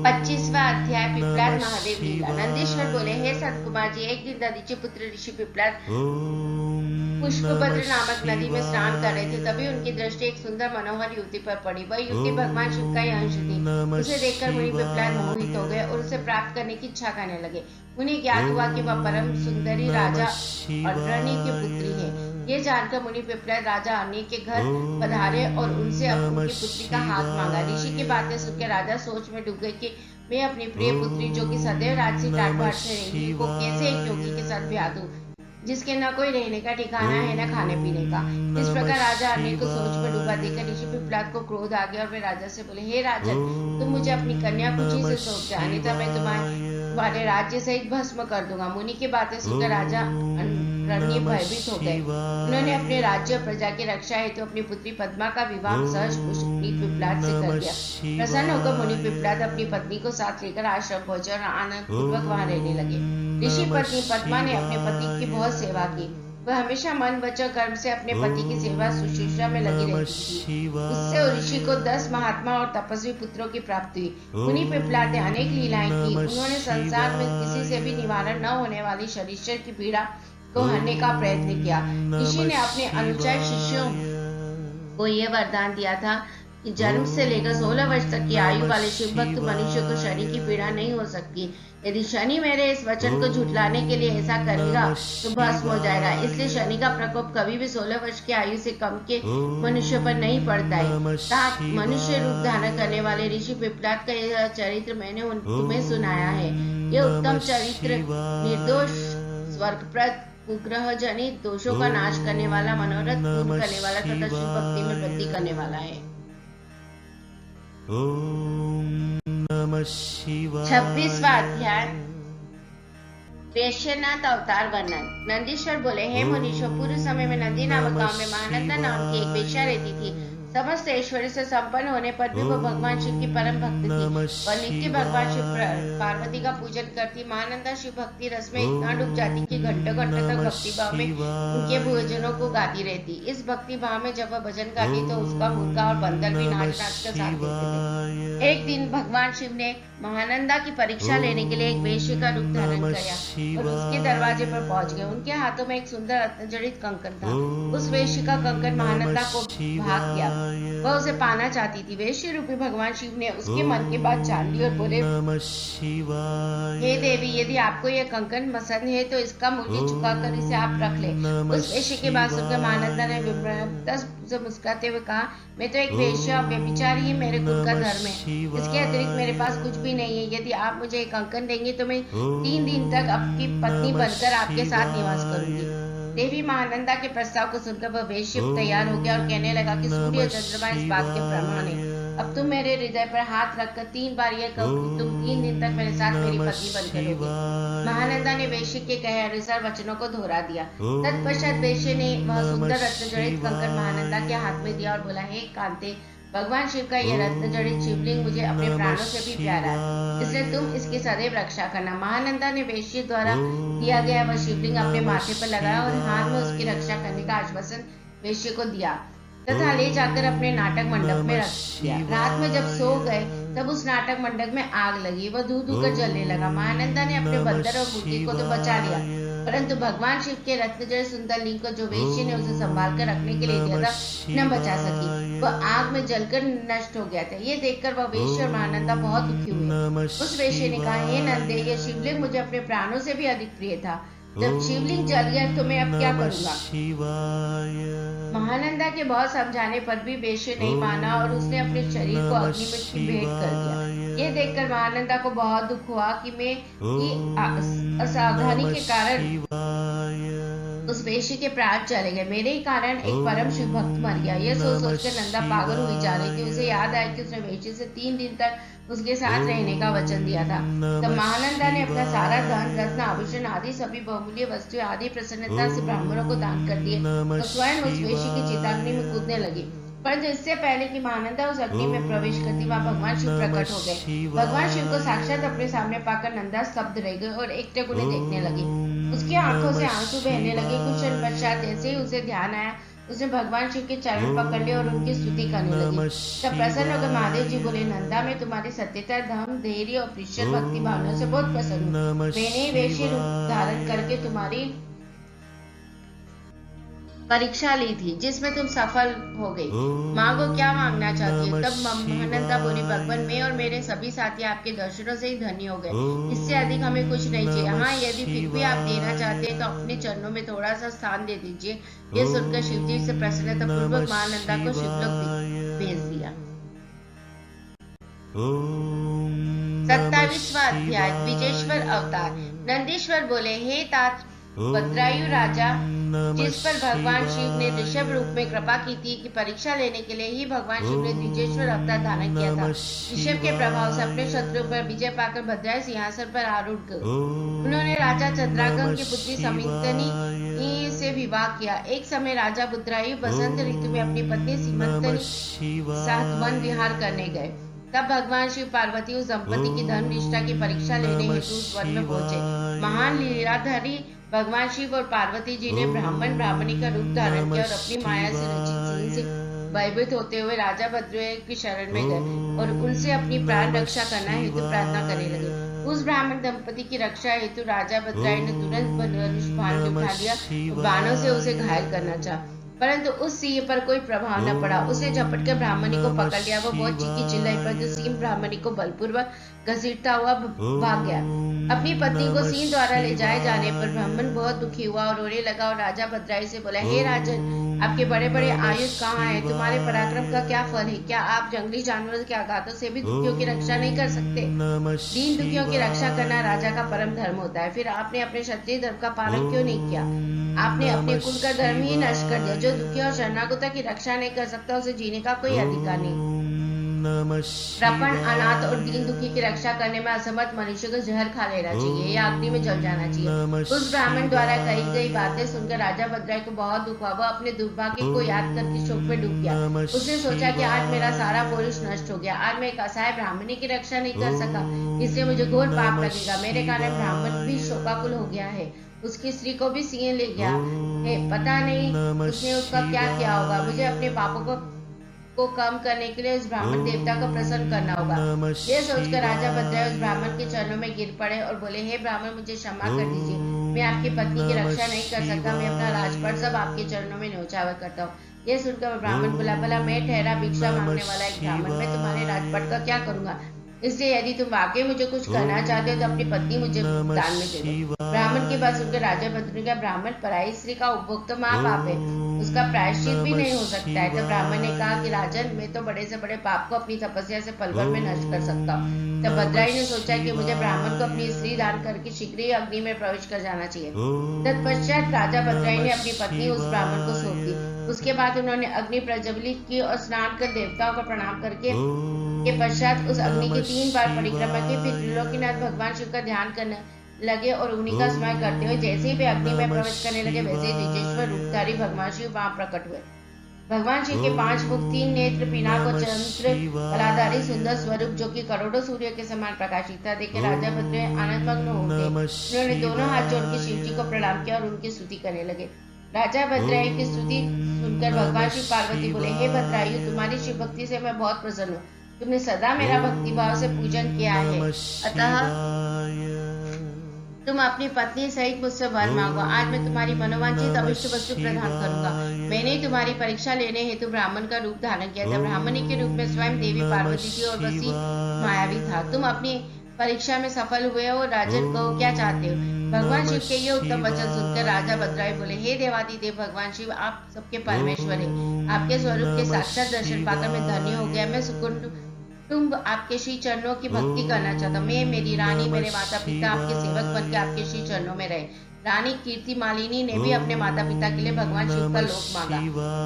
25वां अध्याय पिपलाद महादेव लीला। नंदीश्वर बोले, हे सतकुमार जी, एक दिन दधीचे पुत्र ऋषि पिपलाद पुष्पभद्र नामक नदी में स्नान कर रहे थे। तभी उनकी दृष्टि एक सुंदर मनोहर युवती पर पड़ी। वह युवती भगवान शिव का ही अंश थी। उसे देखकर मुनि पिपलाद मोहित हो गए और उसे प्राप्त करने की इच्छा करने लगे। उन्हें ज्ञात हुआ कि वह परम सुंदरी राजा अरण्य की पुत्री है। ये जानकर मुनि पिपलाद राजा अरण्य के घर पधारे और उनसे उनकी पुत्री का हाथ मांगा। ऋषि की बातें सुनकर राजा सोच में डूब गए कि मैं अपनी प्रिय पुत्री, जो कि सदैव राजसी टाट बाट से रही, को कैसे एक योगी के साथ ब्याह दूं, जिसके न कोई रहने का ठिकाना है न खाने पीने का। इस प्रकार राजा अरण्य को सोच में डूबा देखकर ऋषि पिपलाद को क्रोध आ गया और वे राजा से बोले, हे राजन, तुम मुझे अपनी कन्या कुची से सौंप दे, अन्यथा मैं तुम्हारे राज्य सहित भस्म कर दूंगा। मुनि की बातें सुनकर राजा अरण्य भयभीत हो गए। उन्होंने अपने राज्य और प्रजा की रक्षा हेतु अपनी पुत्री पद्मा का विवाह सहज मुनि पिपलाद से कर दिया। प्रसन्न होकर मुनि पिपलाद अपनी पत्नी को साथ लेकर आश्रम पहुंचे और आनंद पूर्वक वहां रहने लगे। ऋषि पत्नी पद्मा ने अपने पति की बहुत सेवा की। वह हमेशा मन वचन कर्म से अपने पति की सेवा शुश्रूषा में लगी रहती थी। उससे ऋषि को 10 महात्मा और तपस्वी पुत्रों की प्राप्ति हुई। मुनि पिपलाद ने अनेक लीलाएं की। उन्होंने संसार में किसी से भी निवारण न होने वाली शरीर की पीड़ा को हरने का प्रयत्न किया। ऋषि ने अपने अनुचर शिष्यों को यह वरदान दिया था कि जन्म से लेकर 16 वर्ष तक की आयु वाले शिव भक्त मनुष्य को शनि की पीड़ा नहीं हो सकती। यदि शनि मेरे इस वचन को झुठलाने के लिए ऐसा करेगा तो भस्म हो जाएगा। इसलिए शनि का प्रकोप कभी भी 16 वर्ष की आयु से कम के मनुष्य पर नहीं पड़ता है। मनुष्य रूप धारण करने वाले ऋषि पिपलाद का यह चरित्र मैंने तुम्हें सुनाया है। यह उत्तम चरित्र निर्दोष, स्वर्गप्रद, कुग्रह जनित दोषों का नाश करने वाला, मनोरथ पूर्ण करने वाला तथा शिव भक्ति में वृद्धि करने वाला है। 26वां अध्याय वैश्यनाथ अवतार वर्णन। नंदीश्वर बोले, हे मुनीश्वर, पूर्व समय में नंदी नामक गांव में महानंदा नाम की एक वेश्या रहती थी। समस्त ऐश्वर्य से संपन्न होने पर भी वह भगवान शिव की परम भक्त थी। वह नित्य भगवान शिव पार्वती का पूजन करती। महानंदा शिव भक्ति रस में इतना डूब जाती कि घंटों घंटों तक भक्ति भाव में उनके भजनों को गाती रहती। इस भक्ति भाव में जब वह भजन गाती तो उसका मुर्गा और बंदर भी नाच नाच कर साथ देते थे। एक दिन भगवान शिव ने महानंदा की परीक्षा लेने के लिए एक वेश्या का रूप धारण किया और उसके दरवाजे पर पहुंच गए। उनके हाथों में एक सुंदर रत्नजड़ित कंकन था। उस वेश्या का कंकन महानंदा को भाग गया। वह उसे पाना चाहती थी। वेश्या रूपी भगवान शिव ने उसके मन की बात जान ली और बोले, हे देवी, यदि आपको यह कंकन पसंद है तो इसका मूल्य चुकाकर इसे आप रख ले। उस वेश्या की बात सुनकर महानंदा ने विनम्रता से मुस्कुराते हुए कहा, मैं तो एक वेश्या, व्यभिचार ही मेरे कुल का धर्म है। इसके अतिरिक्त मेरे पास कुछ भी नहीं है। यदि आप मुझे एक कंकन देंगे तो मैं 3 दिन तक आपकी पत्नी बनकर आपके साथ निवास करूंगी। देवी महानंदा के प्रस्ताव को सुनकर वह वेश्या तैयार हो गया और कहने लगा कि सूर्य चंद्रमा इस बात के प्रमाण है। अब तुम मेरे हृदय पर हाथ रखकर 3 बार यह कहो कि तुम 3 दिन तक मेरे साथ मेरी पत्नी बनकर रहोगे। महानंदा ने वेश्या के कहे अनुसार वचनों को दोहरा दिया। तत्पश्चात वेश्या ने वह सुंदर रत्नजड़ित कंकन महानंदा के हाथ में दिया और बोला, हे कांते, भगवान शिव का यह रत्नजड़ित शिवलिंग मुझे अपने प्राणों से भी प्यारा है, इसलिए तुम इसकी सदैव रक्षा करना। महानंदा ने वेश्या द्वारा दिया गया वह शिवलिंग अपने माथे पर लगाया और हाथ में उसकी रक्षा करने का आश्वासन वेश्या को दिया तथा ले जाकर अपने नाटक मंडप में रख दिया। रात में जब सो गए तब उस नाटक मंडप में आग लगी। वह धू धू कर जलने लगा। महानंदा ने अपने बंदर और मुर्गी को तो बचा लिया, परंतु भगवान शिव के रत्नजड़ित सुंदर लिंग को जो वेश्या ने उसे संभाल कर रखने के लिए दिया था न बचा सकी। वह आग में जलकर नष्ट हो गया था। ये देखकर वह वेश्या और महानंदा बहुत दुखी हुए। उस वेश्या ने कहा, हे नंदे, यह शिवलिंग मुझे अपने प्राणों से भी अधिक प्रिय था। जब शिवलिंग जल गया तो मैं अब क्या करूंगा? महानंदा के बहुत समझाने पर भी वेश्या नहीं माना और उसने अपने शरीर को अग्नि में की भेंट कर दिया। ये देखकर महानंदा को बहुत दुख हुआ कि मैं असावधानी के कारण उस वेश्या के प्राण चले गए। मेरे ही कारण एक परम शिव भक्त मर गया। यह सोच कर नंदा पागल हुई जा रही थी। उसे याद आया कि उसने वेश्या से 3 दिन तक उसके साथ रहने का वचन दिया था। तब महानंदा ने अपना सारा धन, रत्न, आभूषण आदि सभी बहुमूल्य वस्तुएं आदि प्रसन्नता से ब्राह्मणों को दान कर दिए और स्वयं उस वेश्या की चिताग्नि में कूदने लगी। परंतु इससे पहले कि महानंदा उस अग्नि में प्रवेश करती, वहां भगवान शिव प्रकट हो गए। भगवान शिव को साक्षात अपने सामने पाकर नंदा स्तब्ध रह गई और एकटक उन्हें देखने लगी। उसकी आंखों से आंसू बहने लगे। कुछ क्षण पश्चात जैसे ही उसे ध्यान आया, उसने भगवान शिव के चरण पकड़ लिए और उनकी स्तुति करने लगी। तब प्रसन्न होकर महादेव जी बोले, नंदा, मैं तुम्हारी सत्यता, धर्म, धैर्य और ईश्वर भक्ति भावना से बहुत प्रसन्न हूँ। मैंने वेश्या रूप धारण करके तुम्हारी परीक्षा ली थी, जिसमें तुम सफल हो गई। मांगो, क्या मांगना चाहती हो? तब महानंदा बोली, भगवान, मैं और मेरे सभी साथी आपके दर्शनों से ही धन्य हो गए। इससे अधिक हमें कुछ नहीं चाहिए। हाँ, यदि फिर भी आप देना चाहते हैं तो अपने चरणों में थोड़ा सा स्थान दे दीजिए। ये सुनकर शिवजी से प्रसन्नता पूर्वक महानंदा को शिवलोक भेज दिया। 27वां अध्याय, विजेश्वर अवतार। नंदीश्वर बोले, हे तात भद्रायु राजा, जिस पर भगवान शिव ने ऋषभ रूप में कृपा की थी कि परीक्षा लेने के लिए ही भगवान शिव ने द्विजेश्वर अवतार धारण किया था। ऋषभ के प्रभाव से अपने शत्रु पर विजय पाकर भद्रायु सिंहासन पर आरूढ़ गए। उन्होंने राजा चंद्रागम की पुत्री समिंतनी से विवाह किया। एक समय राजा भद्रायु बसंत ऋतु में अपनी पत्नी सीमंतनी साथ वन विहार करने गए। तब भगवान शिव पार्वती उस दंपति की धर्म निष्ठा की परीक्षा लेने हेतु उस वन में पहुंचे। महान लीलाधारी भगवान शिव और पार्वती जी ने ब्राह्मण ब्राह्मणी का रूप धारण किया और अपनी माया से रचित सीन से भयभीत होते हुए राजा भद्रायु की शरण में गए और उनसे अपनी प्राण रक्षा करना हेतु प्रार्थना करने लगे। उस ब्राह्मण दंपति की रक्षा हेतु राजा भद्रायु ने तुरंत धनुष बाण उठा लिया। बाणों से उसे घायल करना चाहा, परंतु उस सिंह पर कोई प्रभाव न पड़ा। उसने झपट कर ब्राह्मणी को पकड़ लिया। वो बहुत चीखी चिल्लाई, परंतु सिंह ब्राह्मणी को बलपूर्वक घसीटता हुआ भाग गया। अपनी पत्नी को सिंह द्वारा ले जाए जाने पर ब्राह्मण बहुत दुखी हुआ और रोने लगा और राजा भद्रायु से बोला, हे राजन, आपके बड़े बड़े आयुध कहाँ हैं? तुम्हारे पराक्रम का क्या फल है? क्या आप जंगली जानवरों के आघातों से भी दुखियों की रक्षा नहीं कर सकते? दीन दुखियों की रक्षा करना राजा का परम धर्म होता है। फिर आपने अपने क्षत्रिय धर्म का पालन क्यों नहीं किया? आपने अपने कुल का धर्म ही नष्ट कर दिया। जो दुखी और शरणागतों की रक्षा नहीं कर सकता, उसे जीने का कोई अधिकार नहीं। कृपण, अनाथ और दीन दुखी की रक्षा करने में असमर्थ मनुष्य को जहर खा लेना चाहिए या अग्नि में जल जाना चाहिए। उस ब्राह्मण द्वारा कही गई बातें सुनकर राजा भद्रायु को बहुत दुख हुआ। वह अपने दुर्भाग्य को याद करके शोक में डूब गया। उसने सोचा कि आज मेरा सारा पौरुष नष्ट हो गया। आज मैं एक असहाय ब्राह्मणी की रक्षा नहीं कर सका, इसलिए मुझे घोर पाप लगेगा। मेरे कारण ब्राह्मण भी शोकाकुल हो गया है। उसकी स्त्री को भी सिंह ले गया है। पता नहीं उसने उसका क्या किया होगा। मुझे अपने पापों को कम करने के लिए उस ब्राह्मण देवता को प्रसन्न करना होगा। यह सोचकर राजा भद्रायु उस ब्राह्मण के चरणों में गिर पड़े और बोले, हे ब्राह्मण, मुझे क्षमा कर दीजिए। मैं आपकी पत्नी की रक्षा नहीं कर सकता। मैं अपना राजपाट सब आपके चरणों में न्योछावर करता हूँ। यह सुनकर ब्राह्मण बोला, भला मैं ठहरा भिक्षा मांगने वाला एक ब्राह्मण, मैं तुम्हारे राजपाट का क्या करूंगा? इसलिए यदि तुम वाकई मुझे कुछ करना चाहते हो तो अपनी पत्नी मुझे दान में दे दो। ब्राह्मण की बात सुनकर राजा भद्रायु का, ब्राह्मण पराई स्त्री का उपभोग तो महापाप है, उसका प्रायश्चित भी नहीं हो सकता है। तो ब्राह्मण ने कहा कि राजन, मैं तो बड़े से बड़े पाप को अपनी तपस्या से पल भर में नष्ट कर सकता हूँ। तब भद्रायु ने सोचा कि मुझे ब्राह्मण को अपनी स्त्री दान करके शीघ्र ही अग्नि में प्रवेश कर जाना चाहिए। तत्पश्चात राजा भद्रायु ने अपनी पत्नी उस ब्राह्मण को सौंप दी। उसके बाद उन्होंने अग्नि प्रज्वलित की और स्नान कर देवताओं को प्रणाम करके के पश्चात उस अग्नि की 3 बार परिक्रमा की। फिर त्रिलोकीनाथ भगवान शिव का ध्यान करने लगे और उन्हीं का स्मरण करते हुए जैसे ही वे अग्नि में प्रवेश करने लगे, वैसे ही द्विजेश्वर रूपधारी भगवान शिव वहां प्रकट हुए। भगवान शिव के 5 मुख, 3 नेत्र, पिनाक और चंद्र कलाधारी सुंदर स्वरूप जो कि करोड़ों सूर्य के समान प्रकाशित था, देखे राजा भद्रायु आनंदमग्न हो गए। उन्होंने दोनों हाथ जोड़ के शिव जी को प्रणाम किया और उनकी स्तुति करने लगे। राजा भद्रायु की स्तुति सुनकर भगवान शिव पार्वती बोले, हे भद्रायु, तुम्हारी शिव भक्ति से मैं बहुत प्रसन्न हूँ। तुमने सदा मेरा भक्ति भाव से पूजन किया है, अतः तुम अपनी पत्नी सहित मुझसे वर मांगो। आज मैं तुम्हारी मनोवांछित अविष्ट वस्तु प्रदान करूंगा। मैंने तुम्हारी परीक्षा लेने हेतु ब्राह्मण का रूप धारण किया था। ब्राह्मणी के रूप में स्वयं देवी पार्वती थी और वसी मायावी था। तुम अपनी परीक्षा में सफल हुए हो। राजन, कहो क्या चाहते हो? भगवान शिव के ये उत्तम वचन सुनकर राजा भद्रायु बोले, हे देवादिदेव भगवान शिव, आप सबके परमेश्वर हैं। आपके स्वरूप के साक्षात दर्शन पाकर मैं धन्य हो गया। मैं सुकुंड तुम आपके श्री चरणों की भक्ति करना चाहता हूँ। मैं, मेरी रानी, मेरे माता पिता आपके सेवक बन के आपके श्री चरणों में रहे। रानी कीर्ति मालिनी ने भी अपने माता पिता के लिए भगवान शिव का लोक मांगा।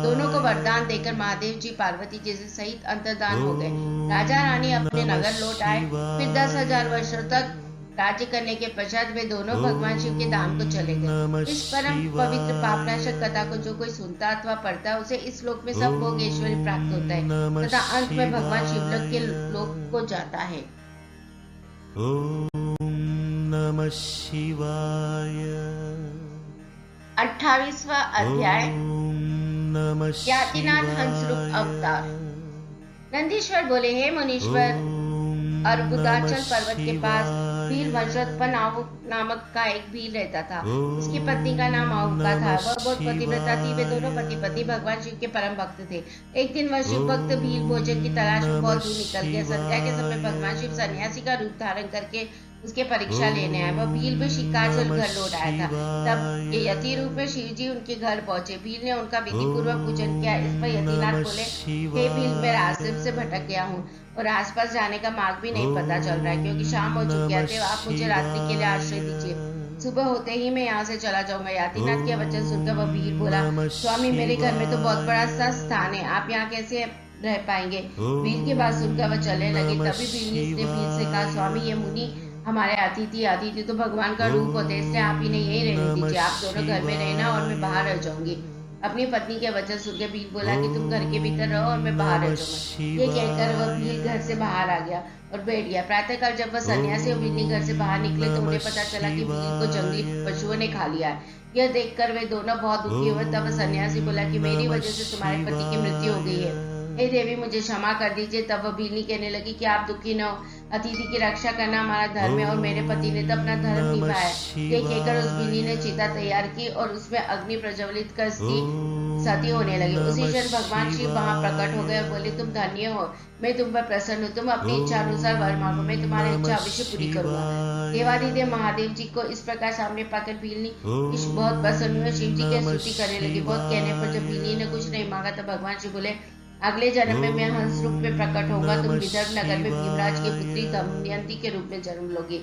दोनों को वरदान देकर महादेव जी पार्वती जी से सहित अंतर्धान हो गए। राजा रानी अपने नगर लौट आए। फिर 10,000 वर्षों तक राज्य करने के पश्चात वे दोनों भगवान शिव के धाम को चले गए। इस परम पवित्र पापनाशक कथा को जो कोई सुनता अथवा पढ़ता है उसे इस लोक में सब भोग ऐश्वर्य प्राप्त होता है तथा अंत में भगवान शिवलोक के लोक को जाता है। ॐ नमः शिवाय। 28वां अध्याय नमः यातिनाथ हंसरूप अवतार। नंदीश्वर बोले, हे मुनीश्वर, अर्बुदाचल पर्वत के पास भील वंशोत्पन्न आहूक नामक का एक भील रहता था। उसकी पत्नी का नाम आहूका था। वह बहुत पतिव्रता थी। वे दोनों पति भगवान शिव के परम भक्त थे। एक दिन वह शिव भक्त भील भोजन की तलाश में बहुत दूर निकल गया। संध्या के समय भगवान शिव सन्यासी का रूप धारण करके उसके परीक्षा लेने आए। वह भील भी शिकार से घर लौट आया था। तब यति रूप में शिव जी उनके घर पहुंचे। भील ने उनका विधि पूर्वक पूजन किया। इस पर यतिनाथ बोले, हे भील, मैं रास्ते से भटक गया हूँ और आसपास जाने का मार्ग भी नहीं पता चल रहा है, क्योंकि शाम हो चुकी है। तो आप मुझे रात्रि के लिए आश्रय दीजिए। सुबह होते ही मैं यहाँ से चला जाऊंगा। यातिनाथ के वचन सुनकर वह भील बोला, स्वामी, मेरे घर में तो बहुत बड़ा सा स्थान है, आप यहाँ कैसे रह पाएंगे? भील की बात सुनकर वह चलने लगे। तभी भील ने भील से कहा, स्वामी, ये मुनि हमारे अतिथि तो भगवान का रूप होते हैं, इसलिए आप इन्हें यही रहने दीजिए। आप दोनों घर में रहना और मैं बाहर रह जाऊंगी। अपनी पत्नी के वचन सुनकर भील बोला कि तुम घर के भीतर रहो और मैं बाहर रह जाऊंगा। ये कहकर वह भील घर से बाहर आ गया और बैठ गया। प्रातःकाल जब वह सन्यासी और भील घर से बाहर निकले तो उन्हें पता चला कि भील को जंगली पशुओं ने खा लिया है। यह देखकर वे दोनों बहुत दुखी हुए। तब सन्यासी बोला कि मेरी वजह से तुम्हारे पति की मृत्यु हो गई है, हे देवी, मुझे क्षमा कर दीजिए। तब वह भीलनी कहने लगी कि आप दुखी न हो, अतिथि की रक्षा करना हमारा धर्म है और मेरे पति ने तो अपना धर्म निभाया। ये कहकर उस भीलनी ने चिता तैयार की और उसमें अग्नि प्रज्वलित कर सती होने लगी। उसी क्षण भगवान शिव वहां प्रकट हो गए और बोले, तुम धन्य हो, मैं तुम पर प्रसन्न हूँ। तुम अपनी इच्छा अनुसार वर मांगो, मैं तुम्हारी इच्छा अवश्य पूरी करूंगा। देवादिदेव महादेव जी को इस प्रकार सामने पाकर भीलनी बहुत प्रसन्न हुए। शिव जी की स्तुति करने लगी। बहुत कहने पर जब भीलनी ने कुछ नहीं मांगा तब भगवान शिव बोले, अगले जन्म में मैं हंस रूप में प्रकट होगा। तुम विदर्भ नगर में भीमराज की पुत्री दमयंती के रूप में जन्म लोगी।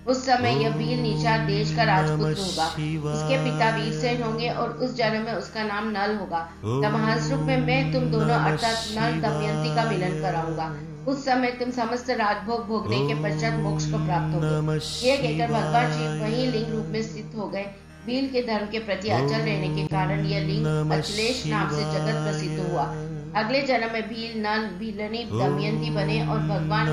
उस समय यह भील निषाद देश का राजपुत्र होगा। उसके पिता वीरसेन होंगे और उस जन्म में उसका नाम नल होगा। तब हंस रूप में मैं तुम दोनों अर्थात नल दमयंती का मिलन कराऊंगा। उस समय तुम समस्त राजभोग भोगने के पश्चात मोक्ष को प्राप्त होगे। यह कहकर भगवान शिव वही लिंग रूप में स्थित हो गए। भील के धर्म के प्रति अचल रहने के कारण यह लिंग अचलेश नाम से जगत प्रसिद्ध हुआ। अगले जन्म में भील नल भीलनी दमयंती बने और भगवान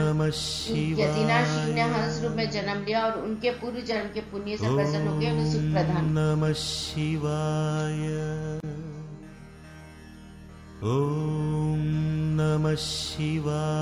यतिनाथ शिव ने हंस रूप में जन्म लिया और उनके पूर्व जन्म के पुण्य से प्रसन्न होकर उन्हें सुख प्रदान। नमः शिवाय। ॐ नमः शिवाय।